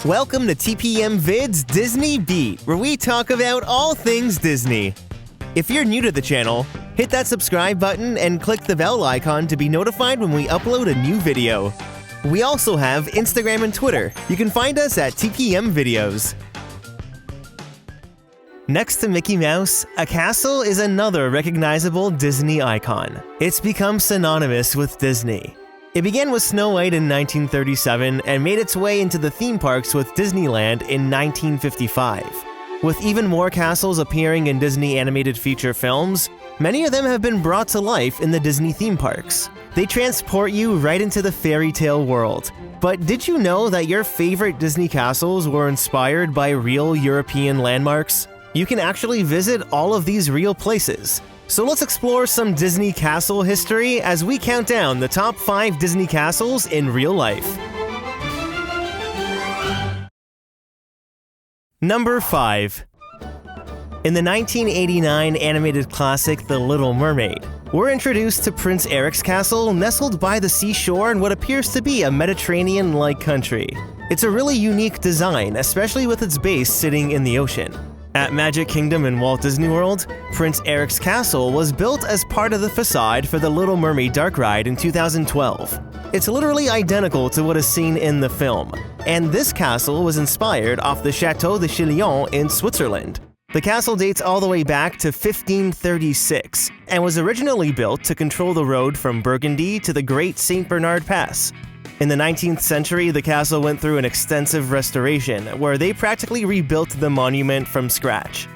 Welcome to TPM Vid's Disney Beat, where we talk about all things Disney. If you're new to the channel, hit that subscribe button and click the bell icon to be notified when we upload a new video. We also have Instagram and Twitter. You can find us at TPM Videos. Next to Mickey Mouse, a castle is another recognizable Disney icon. It's become synonymous with Disney. It began with Snow White in 1937 and made its way into the theme parks with Disneyland in 1955. With even more castles appearing in Disney animated feature films, many of them have been brought to life in the Disney theme parks. They transport you right into the fairy tale world. But did you know that your favorite Disney castles were inspired by real European landmarks? You can actually visit all of these real places. So let's explore some Disney castle history as we count down the top 5 Disney castles in real life. Number 5. In the 1989 animated classic The Little Mermaid, we're introduced to Prince Eric's castle nestled by the seashore in what appears to be a Mediterranean-like country. It's a really unique design, especially with its base sitting in the ocean. At Magic Kingdom in Walt Disney World, Prince Eric's castle was built as part of the facade for the Little Mermaid dark ride in 2012. It's literally identical to what is seen in the film, and this castle was inspired off the Château de Chillon in Switzerland. The castle dates all the way back to 1536 and was originally built to control the road from Burgundy to the Great St. Bernard Pass. In the 19th century, the castle went through an extensive restoration, where they practically rebuilt the monument from scratch.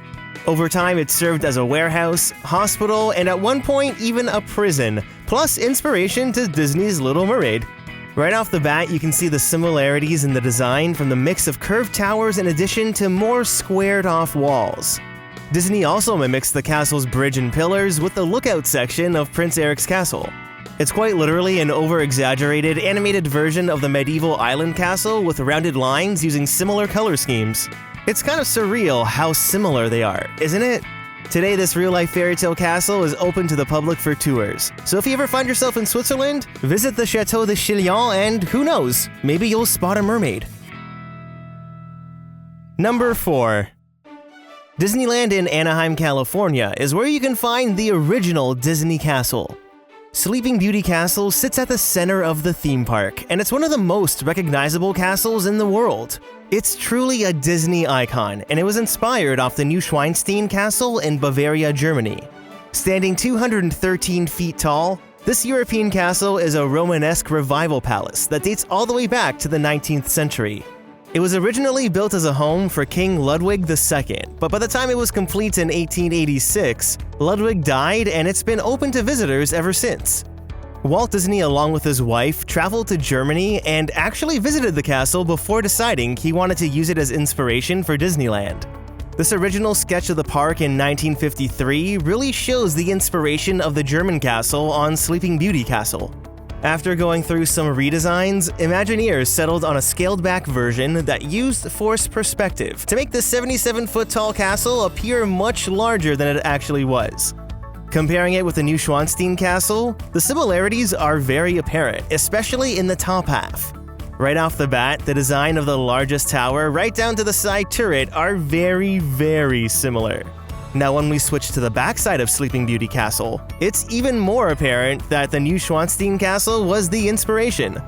Over time, it served as a warehouse, hospital, and at one point even a prison, plus inspiration to Disney's Little Mermaid. Right off the bat, you can see the similarities in the design from the mix of curved towers in addition to more squared-off walls. Disney also mimics the castle's bridge and pillars with the lookout section of Prince Eric's castle. It's quite literally an over-exaggerated animated version of the medieval island castle with rounded lines using similar color schemes. It's kind of surreal how similar they are, isn't it? Today, this real-life fairy tale castle is open to the public for tours. So if you ever find yourself in Switzerland, visit the Château de Chillon and who knows, maybe you'll spot a mermaid. Number 4. Disneyland in Anaheim, California is where you can find the original Disney castle. Sleeping Beauty Castle sits at the center of the theme park, and it's one of the most recognizable castles in the world. It's truly a Disney icon, and it was inspired off the Neuschwanstein Castle in Bavaria, Germany. Standing 213 feet tall, this European castle is a Romanesque revival palace that dates all the way back to the 19th century. It was originally built as a home for King Ludwig II, but by the time it was complete in 1886, Ludwig died and it's been open to visitors ever since. Walt Disney, along with his wife, traveled to Germany and actually visited the castle before deciding he wanted to use it as inspiration for Disneyland. This original sketch of the park in 1953 really shows the inspiration of the German castle on Sleeping Beauty Castle. After going through some redesigns, Imagineers settled on a scaled-back version that used forced perspective to make the 77-foot-tall castle appear much larger than it actually was. Comparing it with the Neuschwanstein Castle, the similarities are very apparent, especially in the top half. Right off the bat, the design of the largest tower right down to the side turret are very, very similar. Now when we switch to the backside of Sleeping Beauty Castle, it's even more apparent that the Neuschwanstein Castle was the inspiration.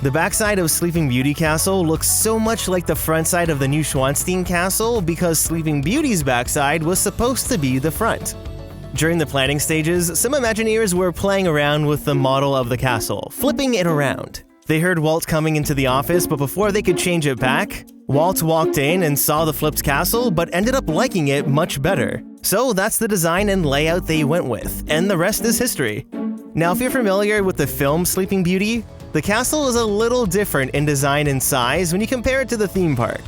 The backside of Sleeping Beauty Castle looks so much like the front side of the Neuschwanstein Castle because Sleeping Beauty's backside was supposed to be the front. During the planning stages, some Imagineers were playing around with the model of the castle, flipping it around. They heard Walt coming into the office, but before they could change it back, Walt walked in and saw the flipped castle, but ended up liking it much better. So that's the design and layout they went with, and the rest is history. Now, if you're familiar with the film Sleeping Beauty, the castle is a little different in design and size when you compare it to the theme park.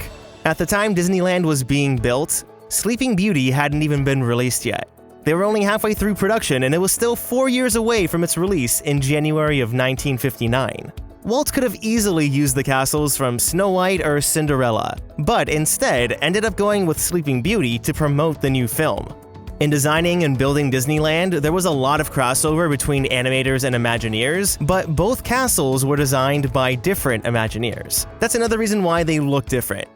At the time Disneyland was being built, Sleeping Beauty hadn't even been released yet. They were only halfway through production, and it was still 4 years away from its release in January of 1959. Walt could have easily used the castles from Snow White or Cinderella, but instead ended up going with Sleeping Beauty to promote the new film. In designing and building Disneyland, there was a lot of crossover between animators and Imagineers, but both castles were designed by different Imagineers. That's another reason why they look different.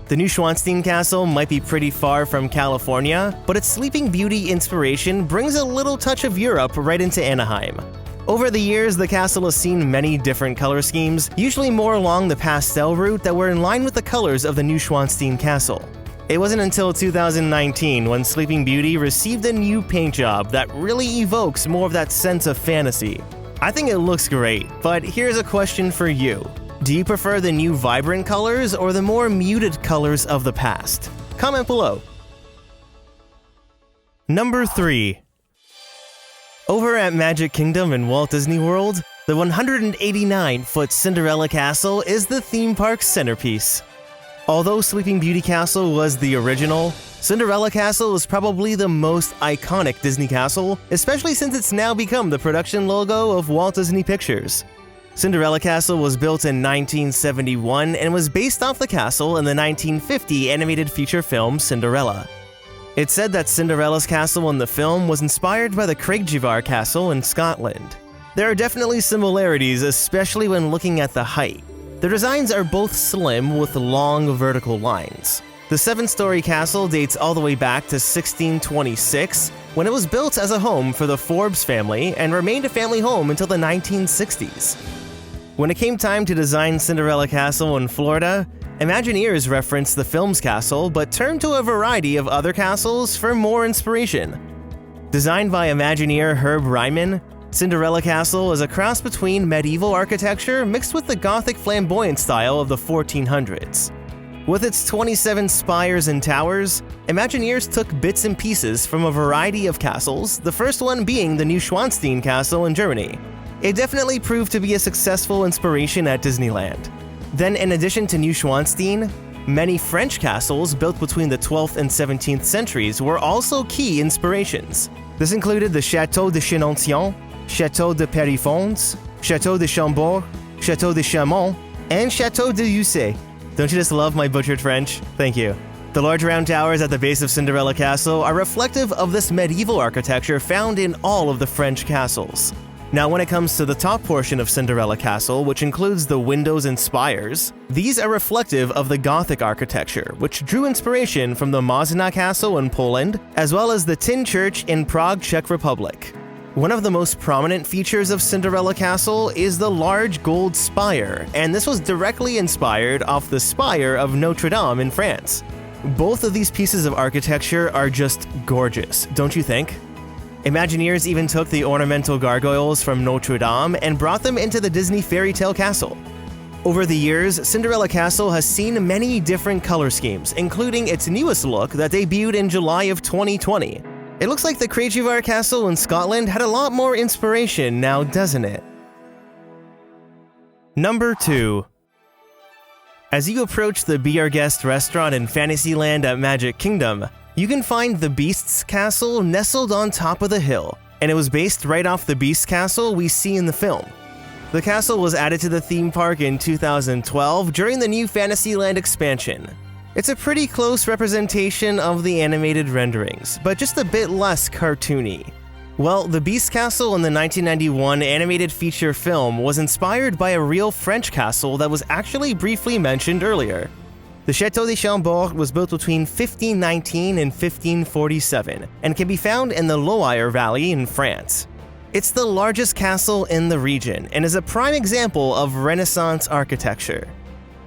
The Neuschwanstein Castle might be pretty far from California, but its Sleeping Beauty inspiration brings a little touch of Europe right into Anaheim. Over the years, the castle has seen many different color schemes, usually more along the pastel route that were in line with the colors of the Neuschwanstein Castle. It wasn't until 2019 when Sleeping Beauty received a new paint job that really evokes more of that sense of fantasy. I think it looks great, but here's a question for you. Do you prefer the new vibrant colors or the more muted colors of the past? Comment below. Number 3. Over at Magic Kingdom in Walt Disney World, the 189-foot Cinderella Castle is the theme park's centerpiece. Although Sleeping Beauty Castle was the original, Cinderella Castle is probably the most iconic Disney castle, especially since it's now become the production logo of Walt Disney Pictures. Cinderella Castle was built in 1971 and was based off the castle in the 1950 animated feature film Cinderella. It's said that Cinderella's castle in the film was inspired by the Craigievar Castle in Scotland. There are definitely similarities, especially when looking at the height. The designs are both slim with long vertical lines. The 7-story castle dates all the way back to 1626, when it was built as a home for the Forbes family and remained a family home until the 1960s. When it came time to design Cinderella Castle in Florida, Imagineers referenced the film's castle but turned to a variety of other castles for more inspiration. Designed by Imagineer Herb Ryman, Cinderella Castle is a cross between medieval architecture mixed with the Gothic flamboyant style of the 1400s. With its 27 spires and towers, Imagineers took bits and pieces from a variety of castles, the first one being the Neuschwanstein Castle in Germany. It definitely proved to be a successful inspiration at Disneyland. Then, in addition to Neuschwanstein, many French castles built between the 12th and 17th centuries were also key inspirations. This included the Château de Chenonceau, Château de Périfonds, Château de Chambord, Château de Chaumont, and Château de Ussé. Don't you just love my butchered French? Thank you. The large round towers at the base of Cinderella Castle are reflective of this medieval architecture found in all of the French castles. Now, when it comes to the top portion of Cinderella Castle, which includes the windows and spires, these are reflective of the Gothic architecture, which drew inspiration from the Można Castle in Poland, as well as the Tin Church in Prague, Czech Republic. One of the most prominent features of Cinderella Castle is the large gold spire, and this was directly inspired off the spire of Notre Dame in France. Both of these pieces of architecture are just gorgeous, don't you think? Imagineers even took the ornamental gargoyles from Notre Dame and brought them into the Disney fairy tale castle. Over the years, Cinderella Castle has seen many different color schemes, including its newest look that debuted in July of 2020. It looks like the Craigievar Castle in Scotland had a lot more inspiration now, doesn't it? Number 2. As you approach the Be Our Guest restaurant in Fantasyland at Magic Kingdom, you can find the Beast's Castle nestled on top of the hill, and it was based right off the Beast Castle we see in the film. The castle was added to the theme park in 2012 during the new Fantasyland expansion. It's a pretty close representation of the animated renderings, but just a bit less cartoony. Well, the Beast Castle in the 1991 animated feature film was inspired by a real French castle that was actually briefly mentioned earlier. The Château de Chambord was built between 1519 and 1547 and can be found in the Loire Valley in France. It's the largest castle in the region and is a prime example of Renaissance architecture.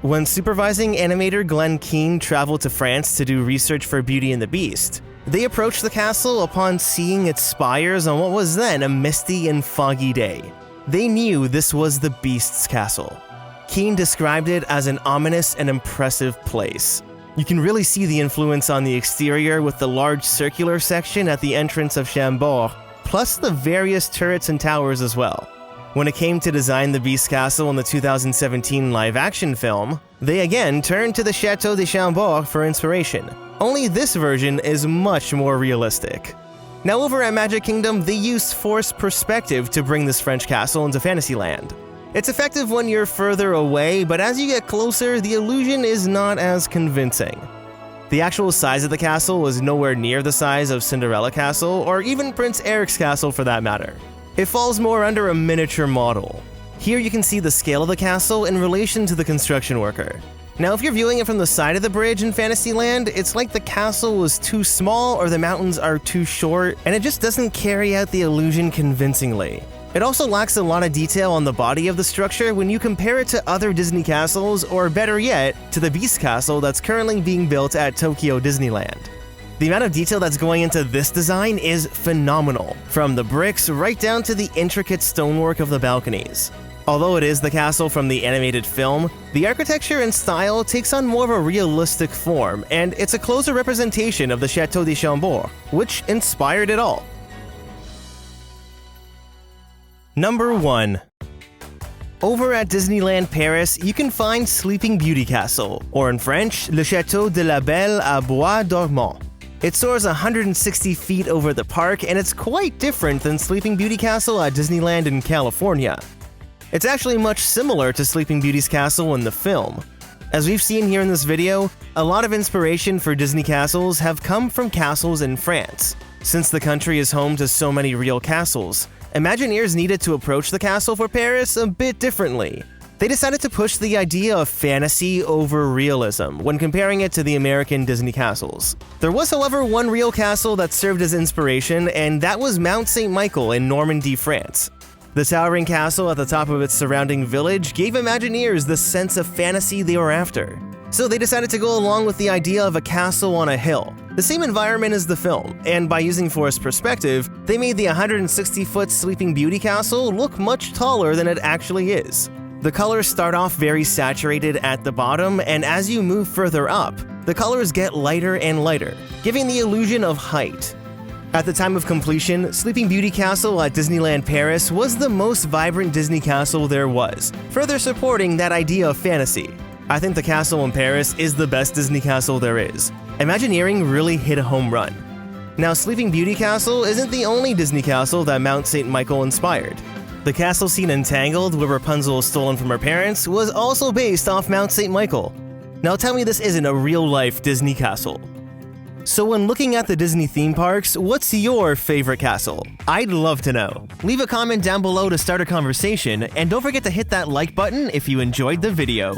When supervising animator Glenn Keane traveled to France to do research for Beauty and the Beast, they approached the castle upon seeing its spires on what was then a misty and foggy day. They knew this was the Beast's castle. Keane described it as an ominous and impressive place. You can really see the influence on the exterior with the large circular section at the entrance of Chambord, plus the various turrets and towers as well. When it came to design the Beast Castle in the 2017 live-action film, they again turned to the Château de Chambord for inspiration. Only this version is much more realistic. Now over at Magic Kingdom, they used forced perspective to bring this French castle into Fantasyland. It's effective when you're further away, but as you get closer, the illusion is not as convincing. The actual size of the castle was nowhere near the size of Cinderella Castle, or even Prince Eric's castle for that matter. It falls more under a miniature model. Here you can see the scale of the castle in relation to the construction worker. Now, if you're viewing it from the side of the bridge in Fantasyland, it's like the castle was too small or the mountains are too short, and it just doesn't carry out the illusion convincingly. It also lacks a lot of detail on the body of the structure when you compare it to other Disney castles, or better yet, to the Beast Castle that's currently being built at Tokyo Disneyland. The amount of detail that's going into this design is phenomenal, from the bricks right down to the intricate stonework of the balconies. Although it is the castle from the animated film, the architecture and style takes on more of a realistic form, and it's a closer representation of the Château de Chambord, which inspired it all. Number 1. Over at Disneyland Paris, you can find Sleeping Beauty Castle, or in French, Le Château de la Belle à Bois Dormant. It soars 160 feet over the park, and it's quite different than Sleeping Beauty Castle at Disneyland in California. It's actually much similar to Sleeping Beauty's castle in the film. As we've seen here in this video, a lot of inspiration for Disney castles have come from castles in France. Since the country is home to so many real castles, Imagineers needed to approach the castle for Paris a bit differently. They decided to push the idea of fantasy over realism when comparing it to the American Disney castles. There was, however, one real castle that served as inspiration, and that was Mount St. Michael in Normandy, France. The towering castle at the top of its surrounding village gave Imagineers the sense of fantasy they were after. So they decided to go along with the idea of a castle on a hill, the same environment as the film, and by using forced perspective, they made the 160-foot Sleeping Beauty castle look much taller than it actually is. The colors start off very saturated at the bottom, and as you move further up, the colors get lighter and lighter, giving the illusion of height. At the time of completion, Sleeping Beauty Castle at Disneyland Paris was the most vibrant Disney castle there was, further supporting that idea of fantasy. I think the castle in Paris is the best Disney castle there is. Imagineering really hit a home run. Now, Sleeping Beauty Castle isn't the only Disney castle that Mount St. Michael inspired. The castle scene in Tangled, where Rapunzel is stolen from her parents, was also based off Mount St. Michael. Now tell me this isn't a real-life Disney castle. So when looking at the Disney theme parks, what's your favorite castle? I'd love to know. Leave a comment down below to start a conversation, and don't forget to hit that like button if you enjoyed the video.